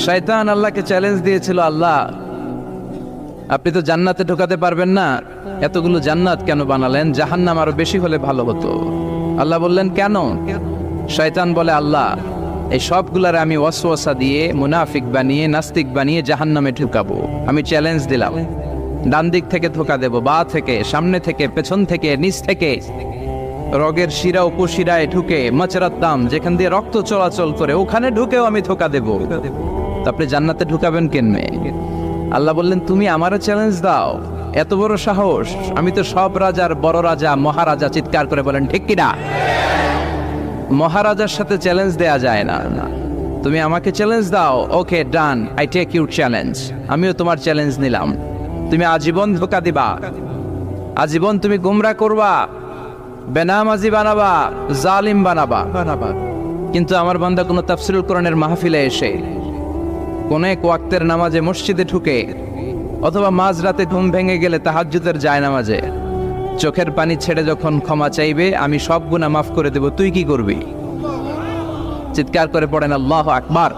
শয়তান আল্লাহকে চ্যালেঞ্জ দিয়েছিল, আল্লাহ আপনি তো জান্নাতে ঢোকাতে পারবেন না, এতগুলো জান্নাত কেন বানালেন? জাহান্নাম আরো বেশি হলে ভালো হতো। আল্লাহ বললেন কেন? শয়তান বলে, আল্লাহ এই সবগুলারে আমি ওয়াসওয়াসা দিয়ে মুনাফিক বানিয়ে নাস্তিক বানিয়ে জাহান্নামে ঢুকাবো। আমি চ্যালেঞ্জ দিলাম, ডান দিক থেকে ধোকা দেব, বা থেকে, সামনে থেকে, পেছন থেকে, নিচ থেকে, রগের শিরা উপশিরায় ঢুকে, মাচরাত্তাম যেখান দিয়ে রক্ত চলাচল করে ওখানে ঢুকেও আমি ধোকা দেব। তো আপনি জান্নাতে ঢুকাবেন কেনমে? আল্লাহ বললেন তুমি আমারও চ্যালেঞ্জ দাও, এত বড় সাহস? আমি তো সব রাজার বড় রাজা, মহারাজা। চিৎকার করে বলেন ঠিক কিনা? মহারাজার সাথে চ্যালেঞ্জ দেয়া যায় না। তুমি আমাকে চ্যালেঞ্জ দাও, ওকে ডান, আই টেক ইউর চ্যালেঞ্জ। আমিও তোমার চ্যালেঞ্জ নিলাম। তুমি আজীবন ধোকা দিবা, আজীবন তুমি গুমরা করবা, বেনামাজি বানাবা, জালিম বানাবা। কিন্তু আমার বান্দা কোনো তাফসীরুল কোরআনের মাহফিলে এসে কোন এক ওয়াক্তের নামাজে মসজিদে ঢুকে, অথবা মাঝরাতে ঘুম ভেঙে গেলে তাহাজ্জুদের জায়নামাজে চোখের পানি ছেড়ে যখন ক্ষমা চাইবে, আমি সব গুনাহ মাফ করে দেব, তুই কি করবি? চিৎকার করে পড়েন আল্লাহু আকবার।